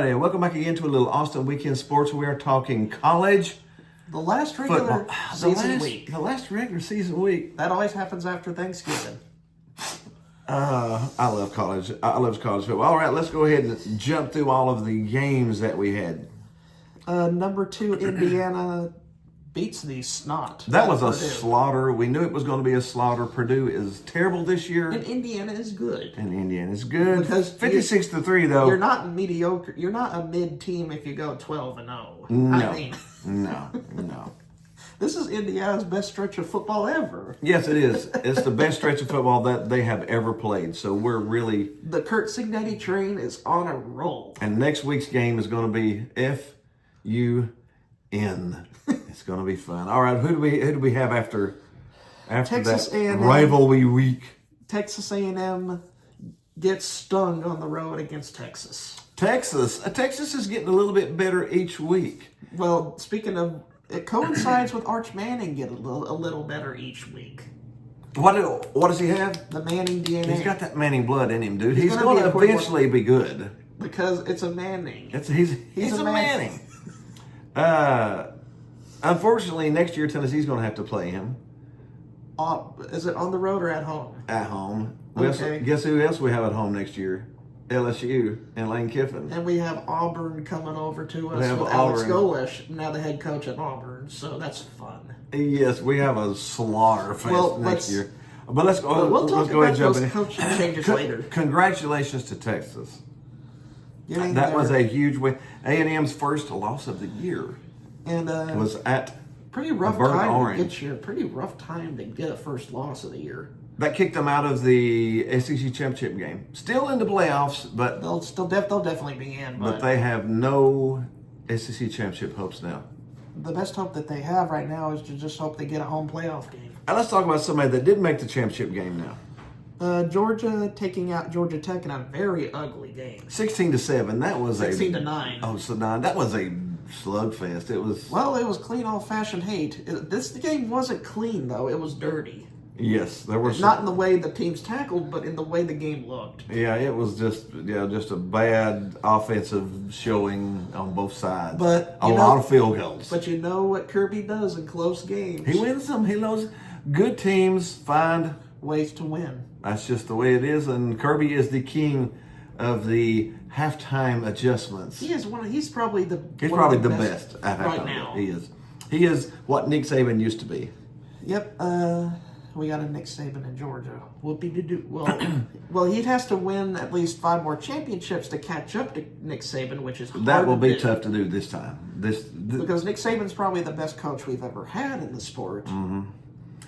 righty, welcome back again to a little Austin Weekend Sports. We are talking college The last regular season week. The last regular season week. That always happens after Thanksgiving. I love college. I love college football. All right, let's go ahead and jump through all of the games that we had. Number 2, Indiana beats the snot. That was a slaughter. We knew it was going to be a slaughter. Purdue is terrible this year. And Indiana is good. Because 56-3 though. You're not mediocre. You're not a mid team if you go 12-0. No. No. This is Indiana's best stretch of football ever. Yes, it is. It's the best stretch of football that they have ever played. So we're really... The Kurt Cignetti train is on a roll. And next week's game is going to be F-U-N. It's going to be fun. All right, who do we have after Texas that A&M, rivalry week? Texas A&M gets stung on the road against Texas. Texas is getting a little bit better each week. Well, speaking of, it coincides with Arch Manning getting a little better each week. What does he have? The Manning DNA. He's got that Manning blood in him, dude. He's going to eventually be good. Because it's a Manning. He's a Manning. Unfortunately, next year Tennessee's going to have to play him. Is it on the road or at home? At home. Okay. Guess who else we have at home next year? LSU and Lane Kiffin. And we have Auburn coming over to us with Auburn. Alex Golesh, now the head coach at Auburn. So that's fun. Yes, we have a slaughter fest next year. But let's go. We'll let's go ahead and jump in. Coaching changes later. Congratulations to Texas. That was a huge win. A&M's first loss of the year. And was at pretty rough time to get your pretty rough time to get a first loss of the year. That kicked them out of the SEC championship game. Still in the playoffs, but they'll definitely be in. But they have no SEC championship hopes now. The best hope that they have right now is to just hope they get a home playoff game. And let's talk about somebody that did make the championship game now. Georgia taking out Georgia Tech in a very ugly game. 16-7. That was 16-9. Oh, so 9. That was a slugfest. It was clean old-fashioned hate. The game wasn't clean though. It was dirty. Yes, there was not in the way the teams tackled, but in the way the game looked. Yeah, it was just a bad offensive showing on both sides. But a lot of field goals. But you know what Kirby does in close games? He wins them. He knows good teams find ways to win. That's just the way it is, and Kirby is the king of the halftime adjustments. He's probably the best at halftime right now. He is what Nick Saban used to be. Yep. We got a Nick Saban in Georgia. Well, he has to win at least 5 more championships to catch up to Nick Saban, which is hard. That will be tough to do this time. Because Nick Saban's probably the best coach we've ever had in the sport. Mm-hmm.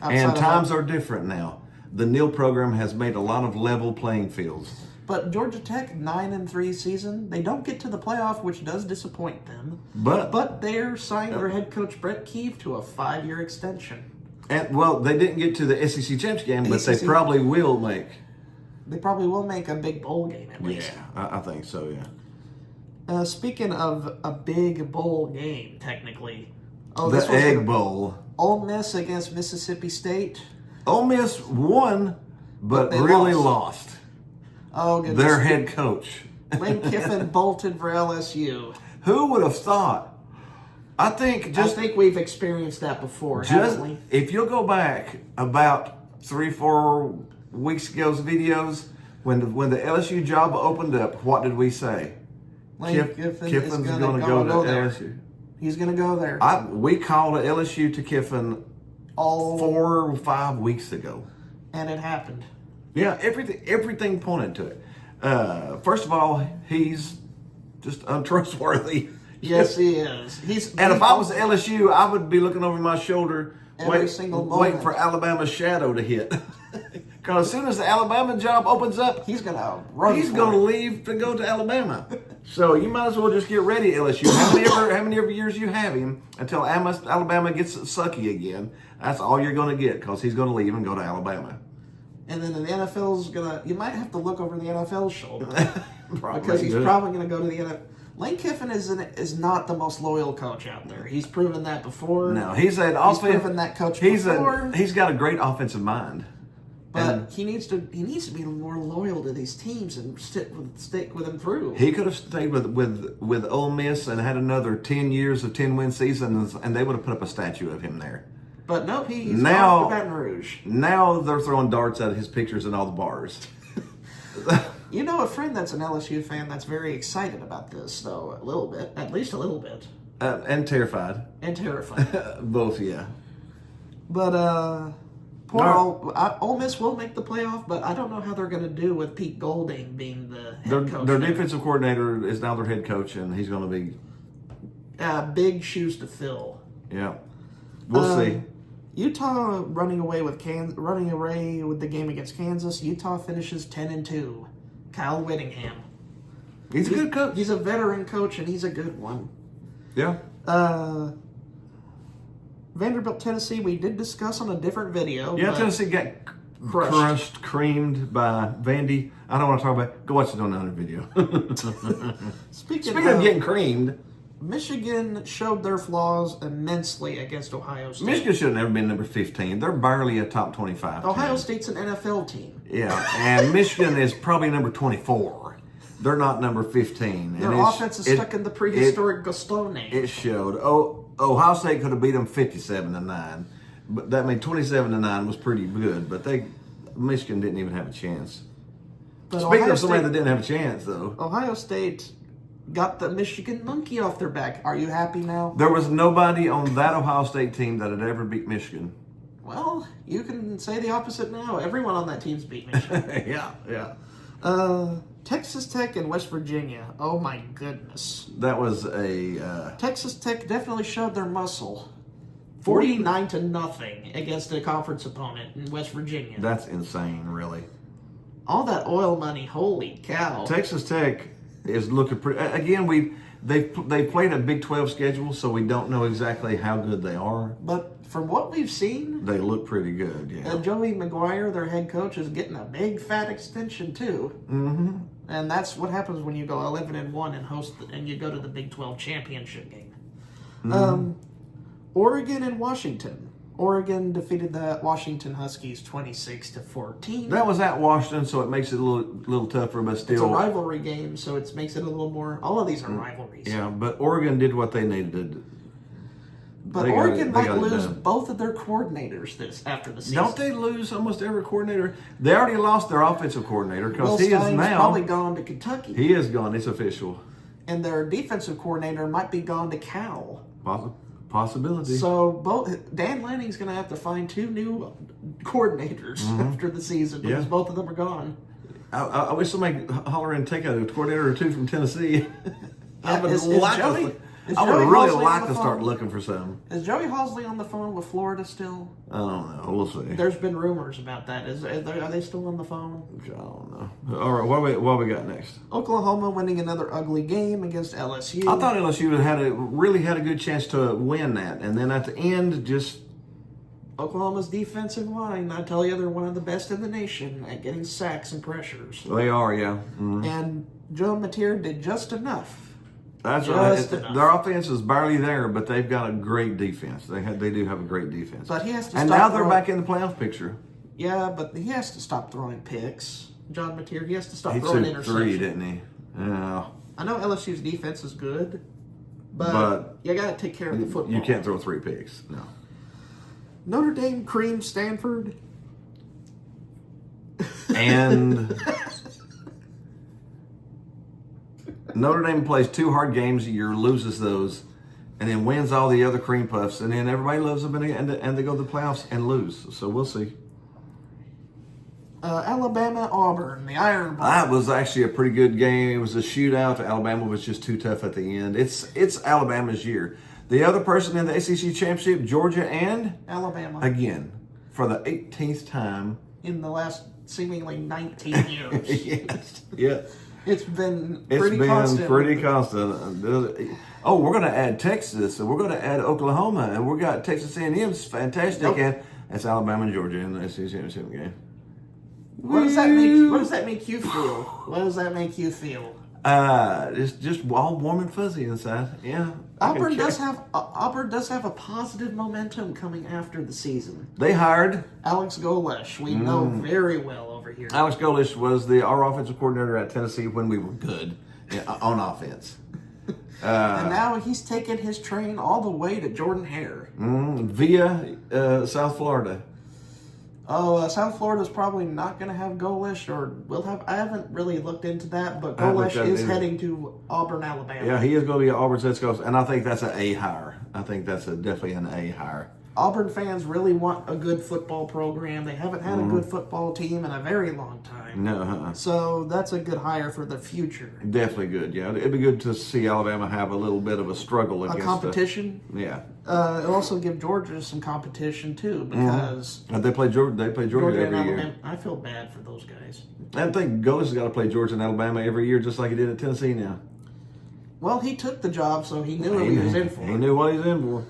And times are different now. The NIL program has made a lot of level playing fields. But Georgia Tech 9-3 season, they don't get to the playoff, which does disappoint them. But they're signing their head coach Brett Keefe to a 5-year extension. And they didn't get to the SEC championship game, but they probably will make. They probably will make a big bowl game at least. Yeah, I think so. Yeah. Speaking of a big bowl game, technically, the Egg Bowl. Ole Miss against Mississippi State. Ole Miss won, but really lost. Oh, goodness. Their head coach. Lane Kiffin bolted for LSU. Who would have thought? I think we've experienced that before, haven't we? If you'll go back about 3-4 weeks ago's videos, when the LSU job opened up, what did we say? Kiffin's going to go to LSU. He's going to go there. We called an LSU to Kiffin 4 or 5 weeks ago, and it happened. Yeah, everything pointed to it. First of all, he's just untrustworthy. Yes, he is. And if I was LSU, I would be looking over my shoulder, waiting for Alabama's shadow to hit. Because as soon as the Alabama job opens up, he's going to run. He's going to leave to go to Alabama. So you might as well just get ready, LSU. How many years you have him until Alabama gets sucky again? That's all you're going to get, because he's going to leave and go to Alabama. And then the NFL's you might have to look over the NFL's shoulder. Because he's probably going to go to the NFL. Lane Kiffin is not the most loyal coach out there. He's proven that before. No, he's proven that coach before. He's got a great offensive mind. But he needs to be more loyal to these teams and stick with them through. He could have stayed with Ole Miss and had another 10 years of 10-win seasons, and they would have put up a statue of him there. But no, he's off to Baton Rouge. Now they're throwing darts at his pictures in all the bars. You know, a friend that's an LSU fan that's very excited about this, though, a little bit, at least a little bit. And terrified. Both, yeah. But, Ole Miss will make the playoff, but I don't know how they're going to do with Pete Golding being the head coach. Their defensive coordinator is now their head coach, and he's going to be... big shoes to fill. Yeah. We'll see. Utah running away with the game against Kansas. Utah finishes 10-2. Kyle Whittingham. He's a good coach. He's a veteran coach, and he's a good one. Yeah. Vanderbilt, Tennessee, we did discuss on a different video. Yeah, Tennessee got creamed by Vandy. I don't want to talk about it. Go watch it on another video. Speaking of getting creamed, Michigan showed their flaws immensely against Ohio State. Michigan should have never been number 15. They're barely a top 25 Ohio team. State's an NFL team. Yeah, and Michigan is probably number 24. They're not number 15. Their offense is stuck in the prehistoric Gaston age. It showed. Ohio State could have beat them 57-9. But that meant 27-9 was pretty good. But Michigan didn't even have a chance. But Speaking of somebody that didn't have a chance, though. Ohio State got the Michigan monkey off their back. Are you happy now? There was nobody on that Ohio State team that had ever beat Michigan. Well, you can say the opposite now. Everyone on that team's beat Michigan. Yeah. Texas Tech and West Virginia. Oh my goodness. That was a... Texas Tech definitely showed their muscle. 49-0 against a conference opponent in West Virginia. That's insane, really. All that oil money, holy cow. Texas Tech is looking pretty... Again, they played a Big 12 schedule, so we don't know exactly how good they are. But from what we've seen... They look pretty good, yeah. Joey McGuire, their head coach, is getting a big fat extension, too. Mm-hmm. And that's what happens when you go 11-1 and you go to the Big 12 championship game. Mm-hmm. Oregon and Washington. Oregon defeated the Washington Huskies 26-14. That was at Washington, so it makes it a little tougher, but still... It's a rivalry game, so it makes it a little more... All of these are rivalries. Yeah, but Oregon did what they needed to do. But Oregon might lose both of their coordinators after the season. Don't they lose almost every coordinator? They already lost their offensive coordinator because he is now... probably gone to Kentucky. He is gone. It's official. And their defensive coordinator might be gone to Cal. Possibility. So Dan Lanning's going to have to find two new coordinators after the season because both of them are gone. I wish somebody holler and take a coordinator or two from Tennessee. I would really like to start looking for some. Is Joey Halsley on the phone with Florida still? I don't know. We'll see. There's been rumors about that. Are they still on the phone? I don't know. All right, what we got next? Oklahoma winning another ugly game against LSU. I thought LSU really had a good chance to win that, and then at the end, just Oklahoma's defensive line. I tell you, they're one of the best in the nation at getting sacks and pressures. They are, yeah. Mm-hmm. And Joe Mateer did just enough. That's right. Their offense is barely there, but they've got a great defense. They do have a great defense. But he has to. And now they're back in the playoff picture. Yeah, but he has to stop throwing picks. John Mateer, he has to stop throwing interceptions. He took 3, didn't he? Yeah. I know LSU's defense is good, but you got to take care of the football. You can't throw 3 picks. No. Notre Dame creamed Stanford. And Notre Dame plays 2 hard games a year, loses those, and then wins all the other cream puffs, and then everybody loves them, and they go to the playoffs and lose. So we'll see. Alabama, Auburn, the Iron Bowl. That was actually a pretty good game. It was a shootout. Alabama was just too tough at the end. It's Alabama's year. The other person in the ACC championship, Georgia and Alabama, again for the 18th time in the last seemingly 19 years. Yes. Yeah. It's been pretty constant. Oh, we're going to add Texas, and we're going to add Oklahoma, and we got Texas A&M's fantastic, and it's Alabama and Georgia in the SEC championship game. What does that make you feel? What does that make you feel? It's just all warm and fuzzy inside. Yeah. Auburn does have a positive momentum coming after the season. They hired Alex Golesh, we know very well over here. Alex Golesh was our offensive coordinator at Tennessee when we were good on offense. And now he's taken his train all the way to Jordan Hare. Via South Florida. Oh, South Florida's probably not going to have Golesh, or will have. I haven't really looked into that, but Golesh is heading to Auburn, Alabama. Yeah, he is going to be at Auburn West Coast, and I think that's an A hire. I think that's definitely an A hire. Auburn fans really want a good football program. They haven't had a good football team in a very long time. No, So that's a good hire for the future. definitely good. Yeah, it'd be good to see Alabama have a little bit of a struggle against competition. Yeah. It'll also give Georgia some competition too, because They play Georgia. They play Georgia every year. Alabama, I feel bad for those guys. I think Golesh has got to play Georgia and Alabama every year, just like he did at Tennessee now. Well, he took the job, so he knew what he was in for. He knew what he was in for.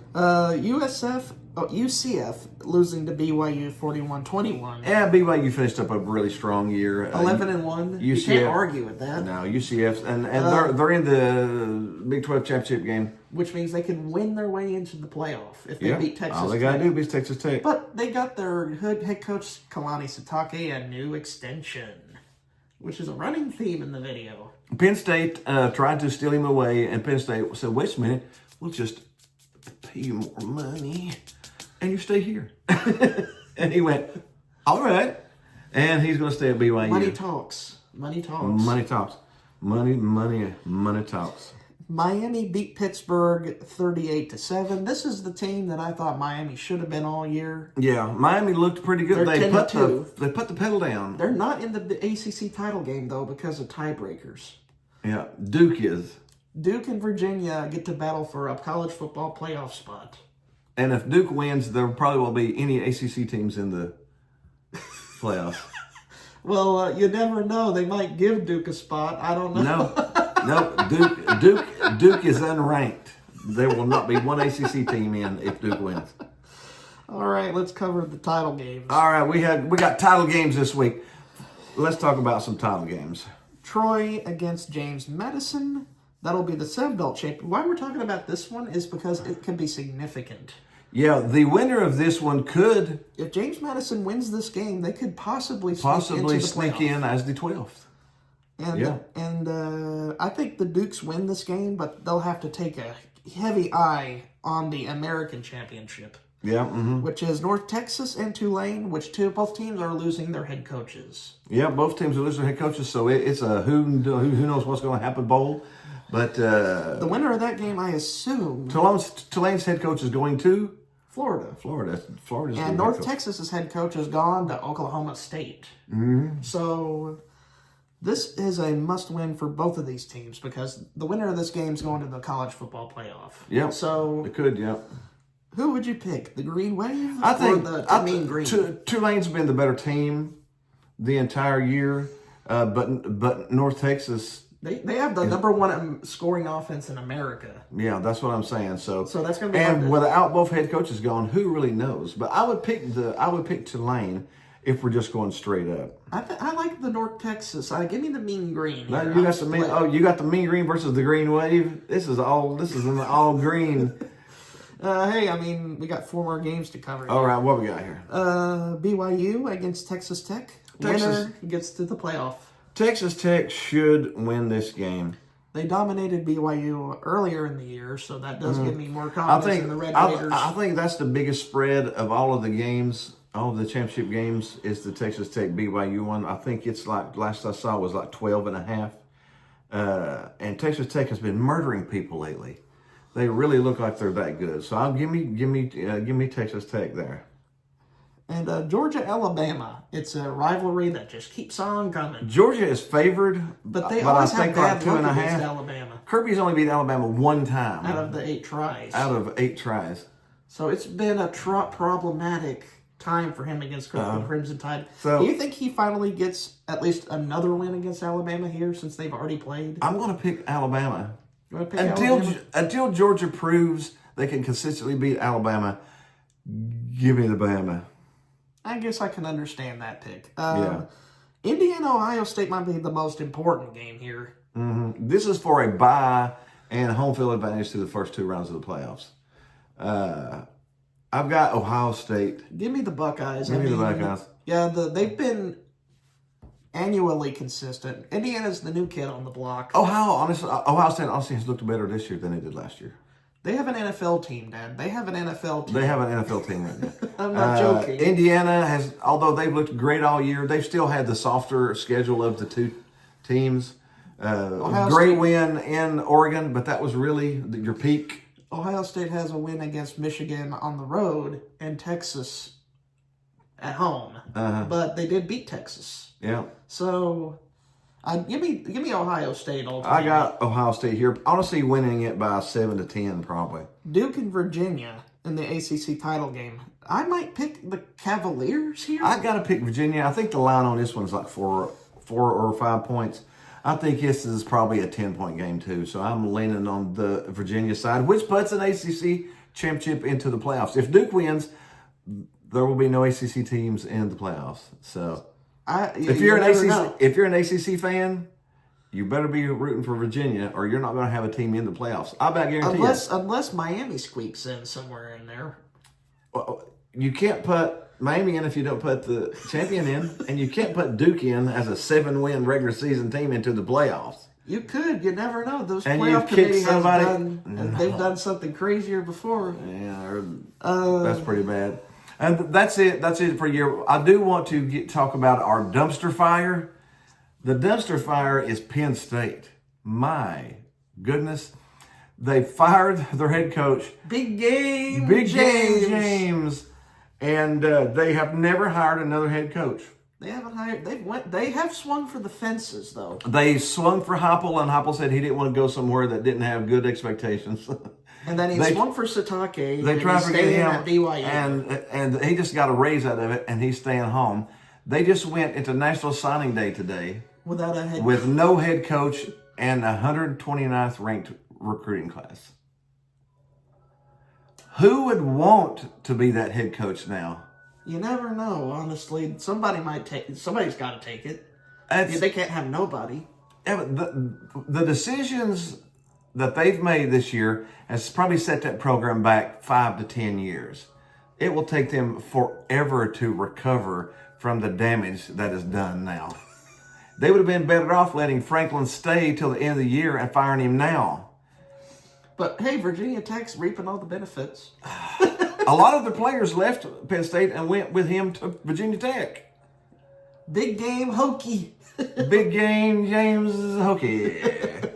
UCF losing to BYU 41-21. Yeah, BYU finished up a really strong year. 11-1. You can't argue with that. No, UCF, and they're in the Big 12 championship game, which means they can win their way into the playoff if they beat Texas. All they got to do is beat Texas Tech. But they got their head coach Kalani Sitake a new extension, which is a running theme in the video. Penn State tried to steal him away, and Penn State said, "Wait a minute, we'll just pay you more money, and you stay here." And he went, "All right," and he's going to stay at BYU. Money talks. Money talks. Money talks. Money talks. Miami beat Pittsburgh 38-7. This is the team that I thought Miami should have been all year. Yeah, Miami looked pretty good. They're 10-2. They put the pedal down. They're not in the ACC title game though because of tiebreakers. Yeah, Duke is. Duke and Virginia get to battle for a college football playoff spot. And if Duke wins, there probably won't be any ACC teams in the playoffs. Well, you never know. They might give Duke a spot. I don't know. No. Duke is unranked. There will not be one ACC team in if Duke wins. All right, let's cover the title games. All right, we got title games this week. Let's talk about some title games. Troy against James Madison. That'll be the standout champion. Why we're talking about this one is because it can be significant. Yeah, the winner of this one could... If James Madison wins this game, they could possibly sneak in as the 12th. And I think the Dukes win this game, but they'll have to take a heavy eye on the American Championship. Yeah, which is North Texas and Tulane, both teams are losing their head coaches. Yeah, both teams are losing their head coaches, so it's a who knows what's going to happen bowl. But the winner of that game, I assume, Tulane's head coach is going to Florida. Florida's and North Texas's head coach has gone to Oklahoma State. Mm-hmm. So this is a must-win for both of these teams because the winner of this game is going to the college football playoff. Yeah, so it could. Yeah. Who would you pick? The Green Wave? I think Mean Green? Tulane's been the better team the entire year, but North Texas. They have the number one scoring offense in America. Yeah, that's what I'm saying. So that's going to be. And without both head coaches gone, who really knows? But I would pick Tulane if we're just going straight up. I like the North Texas. Give me the Mean Green. Now, you got the Mean Green versus the Green Wave. This is an all green. Hey, we got 4 more games to cover. All right, what we got here? BYU against Texas Tech. Winner gets to the playoff. Texas Tech should win this game. They dominated BYU earlier in the year, so that does give me more confidence in the Red Raiders. I think that's the biggest spread of all of the games, all of the championship games, is the Texas Tech BYU one. I think it's like, last I saw was like 12.5. And Texas Tech has been murdering people lately. They really look like they're that good. So give me Texas Tech there. And Georgia, Alabama. It's a rivalry that just keeps on coming. Georgia is favored, but they always have bad luck against Alabama. Kirby's only beat Alabama one time out of the 8 tries. So it's been a problematic time for him against Crimson Tide. Do you think he finally gets at least another win against Alabama here since they've already played? I'm going to pick Alabama. You want to pick Alabama? Until Georgia proves they can consistently beat Alabama, give me the Bama. I guess I can understand that pick. Indiana, Ohio State might be the most important game here. Mm-hmm. This is for a bye, and home field advantage through the first 2 rounds of the playoffs. I've got Ohio State. Give me the Buckeyes. Give me the Buckeyes. Yeah, they've been annually consistent. Indiana's the new kid on the block. Ohio State honestly has looked better this year than they did last year. They have an NFL team, Dad. They have an NFL team. They have an NFL team right now. I'm not joking. Indiana has, although they've looked great all year, they've still had the softer schedule of the 2 teams. Great win in Oregon, but that was really your peak. Ohio State has a win against Michigan on the road and Texas at home, but they did beat Texas. Yeah. So, give me Ohio State ultimately. I got Ohio State here. Honestly, winning it by 7-10 probably. Duke and Virginia in the ACC title game. I might pick the Cavaliers here. I got to pick Virginia. I think the line on this one's like 4 or 5 points. I think this is probably a 10-point game too. So I'm leaning on the Virginia side, which puts an ACC championship into the playoffs. If Duke wins, there will be no ACC teams in the playoffs. So if you're an ACC fan, you better be rooting for Virginia, or you're not going to have a team in the playoffs. I bet guarantee unless Miami squeaks in somewhere in there. Well, you can't put Miami in if you don't put the champion in, and you can't put Duke in as a 7-win regular season team into the playoffs. You could. You never know. Those and playoff committees they've done something crazier before. Yeah, that's pretty bad. And that's it. That's it for you. I do want to talk about our dumpster fire. The dumpster fire is Penn State. My goodness. They fired their head coach. Big game James. And they have never hired another head coach. They haven't hired. They have swung for the fences, though. They swung for Heupel, and Heupel said he didn't want to go somewhere that didn't have good expectations. And then he swung for Satake. They tried to get him at BYU, and he just got a raise out of it, and he's staying home. They just went into National Signing Day today without a head with no head coach and 129th ranked recruiting class. Who would want to be that head coach now? You never know, honestly. Somebody's got to take it. They can't have nobody. Yeah, but the decisions that they've made this year has probably set that program back 5 to 10 years. It will take them forever to recover from the damage that is done now. They would have been better off letting Franklin stay till the end of the year and firing him now. But hey, Virginia Tech's reaping all the benefits. A lot of the players left Penn State and went with him to Virginia Tech. Big game Hokie. Big game James Hokie.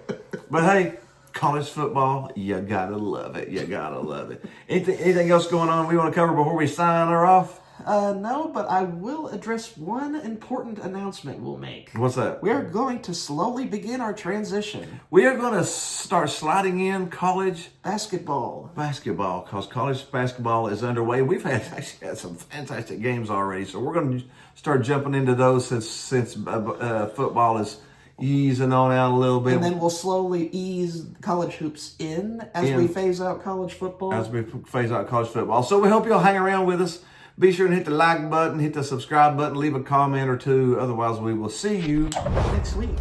But hey, college football, you gotta love it. You gotta love it. Anything else going on we want to cover before we sign her off? No, but I will address one important announcement we'll make. What's that? We are going to slowly begin our transition. We are going to start sliding in college basketball, because college basketball is underway. We've actually had some fantastic games already, so we're going to start jumping into those since football is easing on out a little bit. And then we'll slowly ease college hoops in as we phase out college football. So we hope you'll hang around with us. Be sure to hit the like button, hit the subscribe button, leave a comment or two. Otherwise, we will see you next week.